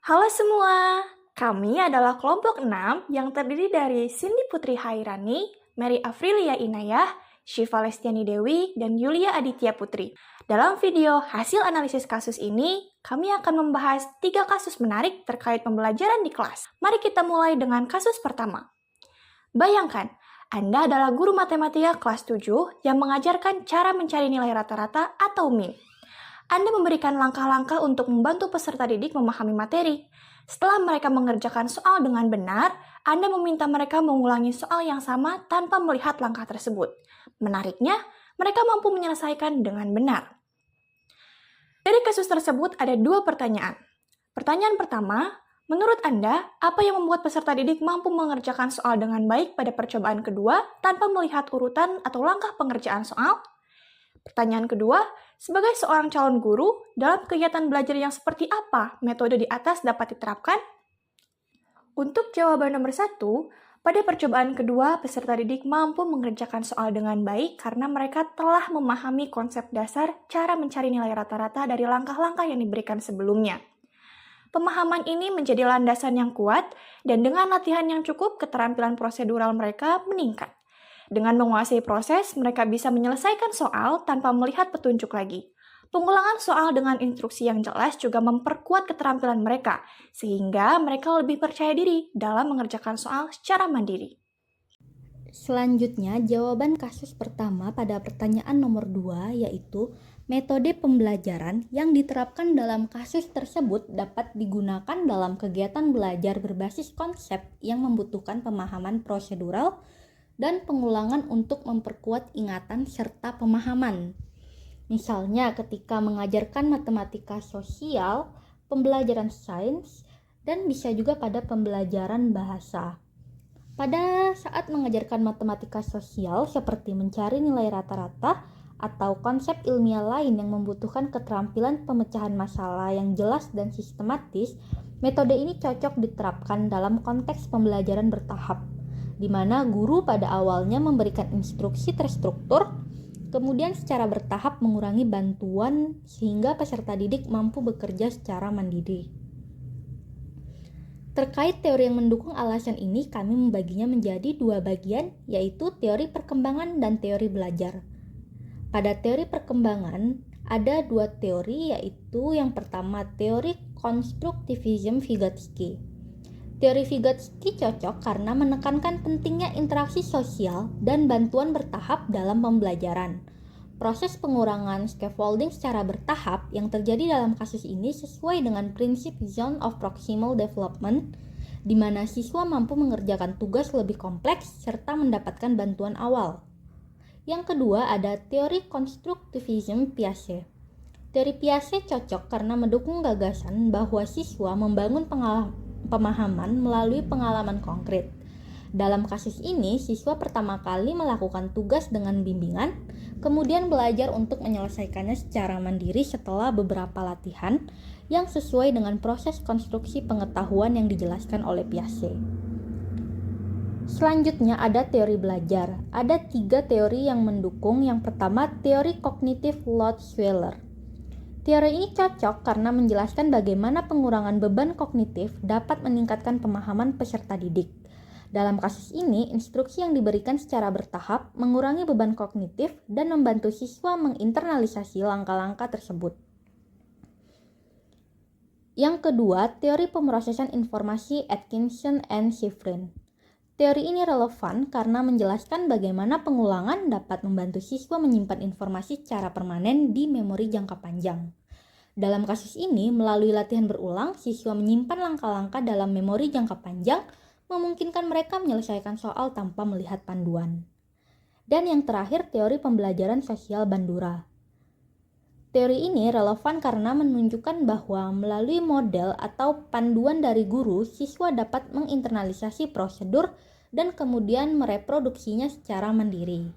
Halo semua, kami adalah kelompok 6 yang terdiri dari Cindy Putri Hairani, Mary Afrilia Inayah, Syifa Lestiani Dewi, dan Yulia Aditya Putri. Dalam video hasil analisis kasus ini, kami akan membahas 3 kasus menarik terkait pembelajaran di kelas. Mari kita mulai dengan kasus pertama. Bayangkan, Anda adalah guru matematika kelas 7 yang mengajarkan cara mencari nilai rata-rata atau min. Anda memberikan langkah-langkah untuk membantu peserta didik memahami materi. Setelah mereka mengerjakan soal dengan benar, Anda meminta mereka mengulangi soal yang sama tanpa melihat langkah tersebut. Menariknya, mereka mampu menyelesaikan dengan benar. Dari kasus tersebut ada 2 pertanyaan. Pertanyaan pertama, menurut Anda, apa yang membuat peserta didik mampu mengerjakan soal dengan baik pada percobaan kedua tanpa melihat urutan atau langkah pengerjaan soal? Pertanyaan kedua, sebagai seorang calon guru, dalam kegiatan belajar yang seperti apa metode di atas dapat diterapkan? Untuk jawaban nomor 1, pada percobaan kedua, peserta didik mampu mengerjakan soal dengan baik karena mereka telah memahami konsep dasar cara mencari nilai rata-rata dari langkah-langkah yang diberikan sebelumnya. Pemahaman ini menjadi landasan yang kuat, dan dengan latihan yang cukup, keterampilan prosedural mereka meningkat. Dengan menguasai proses, mereka bisa menyelesaikan soal tanpa melihat petunjuk lagi. Pengulangan soal dengan instruksi yang jelas juga memperkuat keterampilan mereka, sehingga mereka lebih percaya diri dalam mengerjakan soal secara mandiri. Selanjutnya, jawaban kasus pertama pada pertanyaan nomor 2 yaitu metode pembelajaran yang diterapkan dalam kasus tersebut dapat digunakan dalam kegiatan belajar berbasis konsep yang membutuhkan pemahaman prosedural dan pengulangan untuk memperkuat ingatan serta pemahaman. Misalnya ketika mengajarkan matematika sosial, pembelajaran sains, dan bisa juga pada pembelajaran bahasa. Pada saat mengajarkan matematika sosial seperti mencari nilai rata-rata atau konsep ilmiah lain yang membutuhkan keterampilan pemecahan masalah yang jelas dan sistematis, metode ini cocok diterapkan dalam konteks pembelajaran bertahap, di mana guru pada awalnya memberikan instruksi terstruktur, kemudian secara bertahap mengurangi bantuan sehingga peserta didik mampu bekerja secara mandiri. Terkait teori yang mendukung alasan ini, kami membaginya menjadi 2 bagian, yaitu teori perkembangan dan teori belajar. Pada teori perkembangan, ada 2 teori, yaitu yang pertama teori konstruktivisme Vygotsky. Teori Vygotsky cocok karena menekankan pentingnya interaksi sosial dan bantuan bertahap dalam pembelajaran. Proses pengurangan scaffolding secara bertahap yang terjadi dalam kasus ini sesuai dengan prinsip zone of proximal development, di mana siswa mampu mengerjakan tugas lebih kompleks serta mendapatkan bantuan awal. Yang kedua ada teori konstruktivisme Piaget. Teori Piaget cocok karena mendukung gagasan bahwa siswa membangun pemahaman melalui pengalaman konkret. Dalam kasus ini, siswa pertama kali melakukan tugas dengan bimbingan, kemudian belajar untuk menyelesaikannya secara mandiri setelah beberapa latihan yang sesuai dengan proses konstruksi pengetahuan yang dijelaskan oleh Piaget. Selanjutnya ada teori belajar. Ada 3 teori yang mendukung. Yang pertama, teori kognitif Loth-Sweller. Teori ini cocok karena menjelaskan bagaimana pengurangan beban kognitif dapat meningkatkan pemahaman peserta didik. Dalam kasus ini, instruksi yang diberikan secara bertahap mengurangi beban kognitif dan membantu siswa menginternalisasi langkah-langkah tersebut. Yang kedua, teori pemrosesan informasi Atkinson and Shiffrin. Teori ini relevan karena menjelaskan bagaimana pengulangan dapat membantu siswa menyimpan informasi secara permanen di memori jangka panjang. Dalam kasus ini, melalui latihan berulang, siswa menyimpan langkah-langkah dalam memori jangka panjang, memungkinkan mereka menyelesaikan soal tanpa melihat panduan. Dan yang terakhir, teori pembelajaran sosial Bandura. Teori ini relevan karena menunjukkan bahwa melalui model atau panduan dari guru, siswa dapat menginternalisasi prosedur dan kemudian mereproduksinya secara mandiri.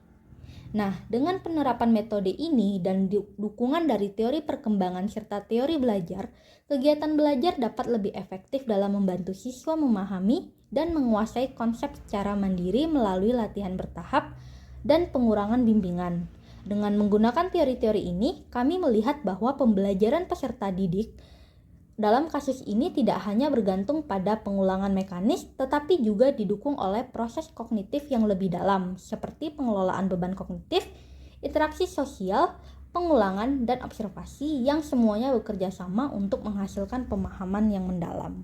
Nah, dengan penerapan metode ini dan dukungan dari teori perkembangan serta teori belajar, kegiatan belajar dapat lebih efektif dalam membantu siswa memahami dan menguasai konsep secara mandiri melalui latihan bertahap dan pengurangan bimbingan. Dengan menggunakan teori-teori ini, kami melihat bahwa pembelajaran peserta didik Dalam kasus ini tidak hanya bergantung pada pengulangan mekanis, tetapi juga didukung oleh proses kognitif yang lebih dalam, seperti pengelolaan beban kognitif, interaksi sosial, pengulangan, dan observasi yang semuanya bekerja sama untuk menghasilkan pemahaman yang mendalam.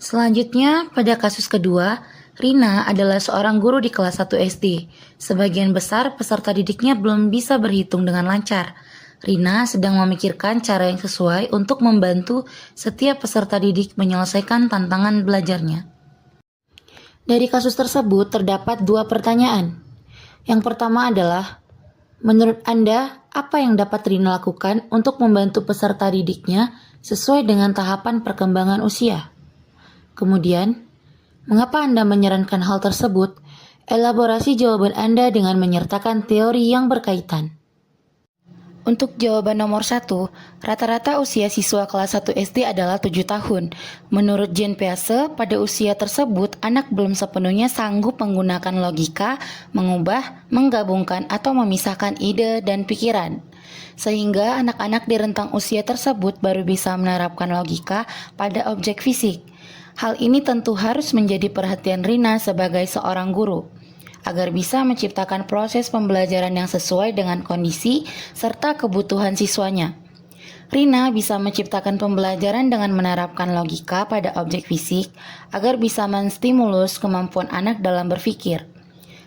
Selanjutnya, pada kasus kedua, Rina adalah seorang guru di kelas 1 SD. Sebagian besar peserta didiknya belum bisa berhitung dengan lancar. Rina sedang memikirkan cara yang sesuai untuk membantu setiap peserta didik menyelesaikan tantangan belajarnya. Dari kasus tersebut terdapat 2 pertanyaan. Yang pertama adalah, menurut Anda, apa yang dapat Rina lakukan untuk membantu peserta didiknya sesuai dengan tahapan perkembangan usia? Kemudian, mengapa Anda menyarankan hal tersebut? Elaborasi jawaban Anda dengan menyertakan teori yang berkaitan. Untuk jawaban nomor 1, rata-rata usia siswa kelas 1 SD adalah 7 tahun. Menurut Jean Piaget, pada usia tersebut, anak belum sepenuhnya sanggup menggunakan logika, mengubah, menggabungkan, atau memisahkan ide dan pikiran. Sehingga anak-anak di rentang usia tersebut baru bisa menerapkan logika pada objek fisik. Hal ini tentu harus menjadi perhatian Rina sebagai seorang guru, agar bisa menciptakan proses pembelajaran yang sesuai dengan kondisi serta kebutuhan siswanya. Rina bisa menciptakan pembelajaran dengan menerapkan logika pada objek fisik agar bisa menstimulus kemampuan anak dalam berpikir.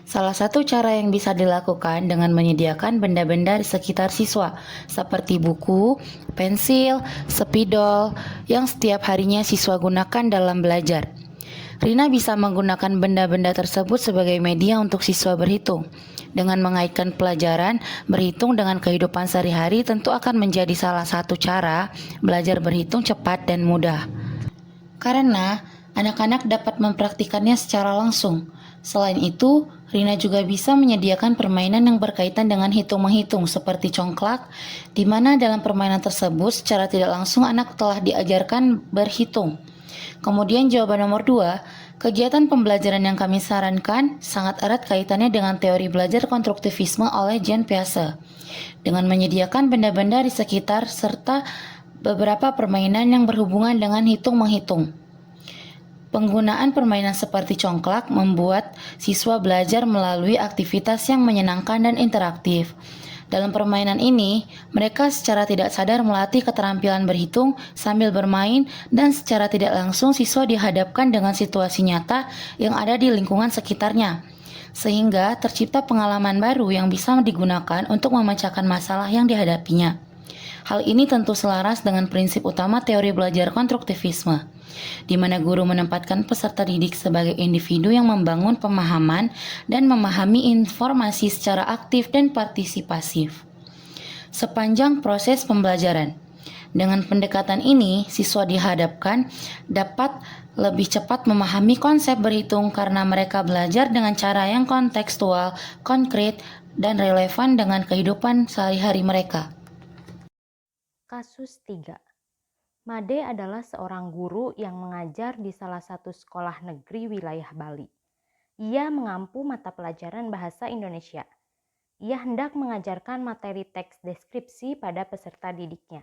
Salah satu cara yang bisa dilakukan dengan menyediakan benda-benda di sekitar siswa, seperti buku, pensil, spidol, yang setiap harinya siswa gunakan dalam belajar. Rina bisa menggunakan benda-benda tersebut sebagai media untuk siswa berhitung. Dengan mengaitkan pelajaran berhitung dengan kehidupan sehari-hari tentu akan menjadi salah satu cara belajar berhitung cepat dan mudah. Karena anak-anak dapat mempraktikannya secara langsung. Selain itu, Rina juga bisa menyediakan permainan yang berkaitan dengan hitung-menghitung seperti congklak, di mana dalam permainan tersebut secara tidak langsung anak telah diajarkan berhitung. Kemudian jawaban nomor 2, kegiatan pembelajaran yang kami sarankan sangat erat kaitannya dengan teori belajar konstruktivisme oleh Jean Piaget. Dengan menyediakan benda-benda di sekitar serta beberapa permainan yang berhubungan dengan hitung-menghitung. Penggunaan permainan seperti congklak membuat siswa belajar melalui aktivitas yang menyenangkan dan interaktif. Dalam permainan ini, mereka secara tidak sadar melatih keterampilan berhitung sambil bermain dan secara tidak langsung siswa dihadapkan dengan situasi nyata yang ada di lingkungan sekitarnya. Sehingga tercipta pengalaman baru yang bisa digunakan untuk memecahkan masalah yang dihadapinya. Hal ini tentu selaras dengan prinsip utama teori belajar konstruktivisme, di mana guru menempatkan peserta didik sebagai individu yang membangun pemahaman dan memahami informasi secara aktif dan partisipasif. Sepanjang proses pembelajaran, dengan pendekatan ini, siswa dihadapkan dapat lebih cepat memahami konsep berhitung karena mereka belajar dengan cara yang kontekstual, konkret, dan relevan dengan kehidupan sehari-hari mereka. Kasus 3. Made adalah seorang guru yang mengajar di salah satu sekolah negeri wilayah Bali. Ia mengampu mata pelajaran bahasa Indonesia. Ia hendak mengajarkan materi teks deskripsi pada peserta didiknya.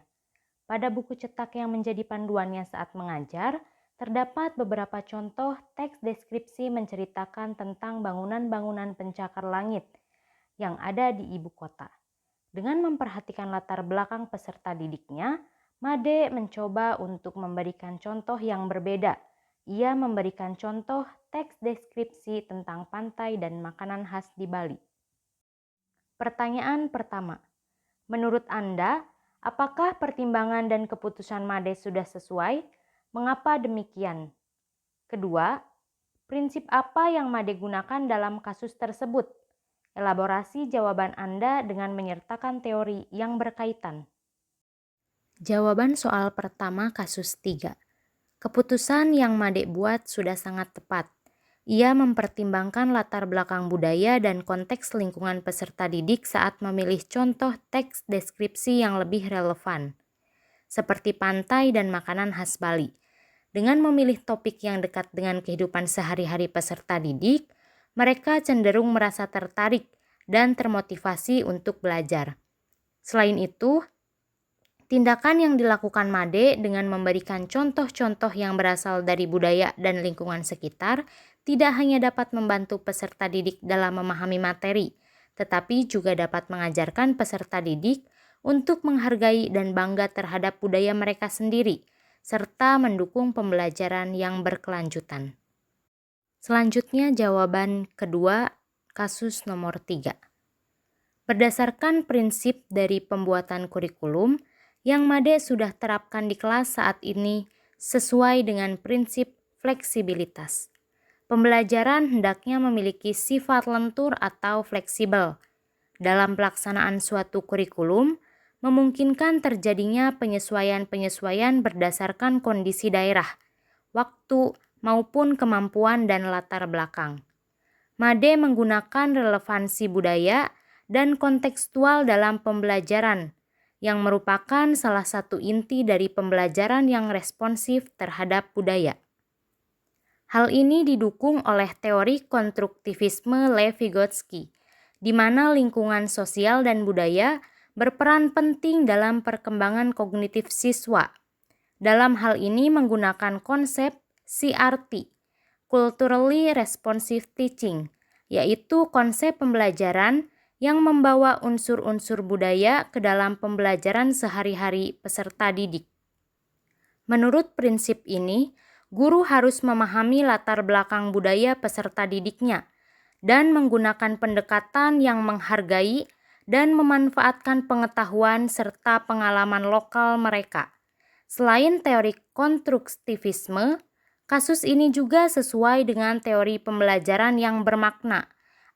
Pada buku cetak yang menjadi panduannya saat mengajar, terdapat beberapa contoh teks deskripsi menceritakan tentang bangunan-bangunan pencakar langit yang ada di ibu kota. Dengan memperhatikan latar belakang peserta didiknya, Made mencoba untuk memberikan contoh yang berbeda. Ia memberikan contoh teks deskripsi tentang pantai dan makanan khas di Bali. Pertanyaan pertama, menurut Anda, apakah pertimbangan dan keputusan Made sudah sesuai? Mengapa demikian? Kedua, prinsip apa yang Made gunakan dalam kasus tersebut? Elaborasi jawaban Anda dengan menyertakan teori yang berkaitan. Jawaban soal pertama kasus 3. Keputusan yang Made buat sudah sangat tepat. Ia mempertimbangkan latar belakang budaya dan konteks lingkungan peserta didik saat memilih contoh teks deskripsi yang lebih relevan, seperti pantai dan makanan khas Bali. Dengan memilih topik yang dekat dengan kehidupan sehari-hari peserta didik, mereka cenderung merasa tertarik dan termotivasi untuk belajar. Selain itu, Tindakan yang dilakukan Made dengan memberikan contoh-contoh yang berasal dari budaya dan lingkungan sekitar tidak hanya dapat membantu peserta didik dalam memahami materi, tetapi juga dapat mengajarkan peserta didik untuk menghargai dan bangga terhadap budaya mereka sendiri, serta mendukung pembelajaran yang berkelanjutan. Selanjutnya jawaban kedua, kasus nomor 3. Berdasarkan prinsip dari pembuatan kurikulum, yang Made sudah terapkan di kelas saat ini sesuai dengan prinsip fleksibilitas. Pembelajaran hendaknya memiliki sifat lentur atau fleksibel. Dalam pelaksanaan suatu kurikulum, memungkinkan terjadinya penyesuaian-penyesuaian berdasarkan kondisi daerah, waktu, maupun kemampuan dan latar belakang. Made menggunakan relevansi budaya dan kontekstual dalam pembelajaran, yang merupakan salah satu inti dari pembelajaran yang responsif terhadap budaya. Hal ini didukung oleh teori konstruktivisme Lev Vygotsky, di mana lingkungan sosial dan budaya berperan penting dalam perkembangan kognitif siswa. Dalam hal ini menggunakan konsep CRT, Culturally Responsive Teaching, yaitu konsep pembelajaran yang membawa unsur-unsur budaya ke dalam pembelajaran sehari-hari peserta didik. Menurut prinsip ini, guru harus memahami latar belakang budaya peserta didiknya dan menggunakan pendekatan yang menghargai dan memanfaatkan pengetahuan serta pengalaman lokal mereka. Selain teori konstruktivisme, kasus ini juga sesuai dengan teori pembelajaran yang bermakna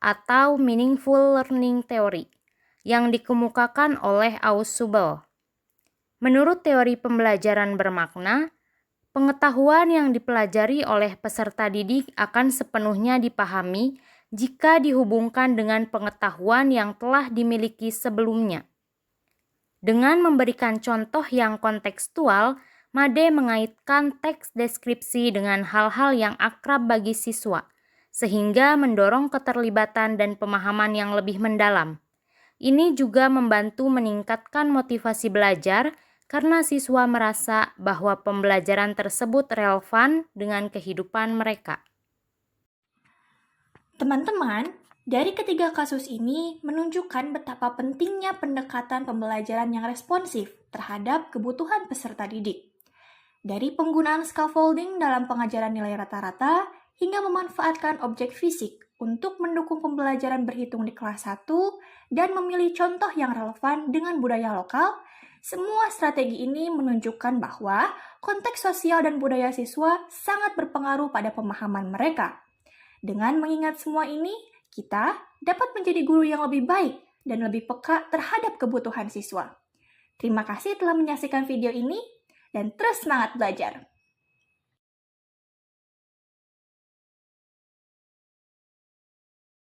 atau Meaningful Learning Theory yang dikemukakan oleh Ausubel. Menurut teori pembelajaran bermakna, pengetahuan yang dipelajari oleh peserta didik akan sepenuhnya dipahami jika dihubungkan dengan pengetahuan yang telah dimiliki sebelumnya. Dengan memberikan contoh yang kontekstual, Made mengaitkan teks deskripsi dengan hal-hal yang akrab bagi siswa, sehingga mendorong keterlibatan dan pemahaman yang lebih mendalam. Ini juga membantu meningkatkan motivasi belajar karena siswa merasa bahwa pembelajaran tersebut relevan dengan kehidupan mereka. Teman-teman, dari ketiga kasus ini menunjukkan betapa pentingnya pendekatan pembelajaran yang responsif terhadap kebutuhan peserta didik. Dari penggunaan scaffolding dalam pengajaran nilai rata-rata, hingga memanfaatkan objek fisik untuk mendukung pembelajaran berhitung di kelas 1 dan memilih contoh yang relevan dengan budaya lokal, semua strategi ini menunjukkan bahwa konteks sosial dan budaya siswa sangat berpengaruh pada pemahaman mereka. Dengan mengingat semua ini, kita dapat menjadi guru yang lebih baik dan lebih peka terhadap kebutuhan siswa. Terima kasih telah menyaksikan video ini, dan terus semangat belajar!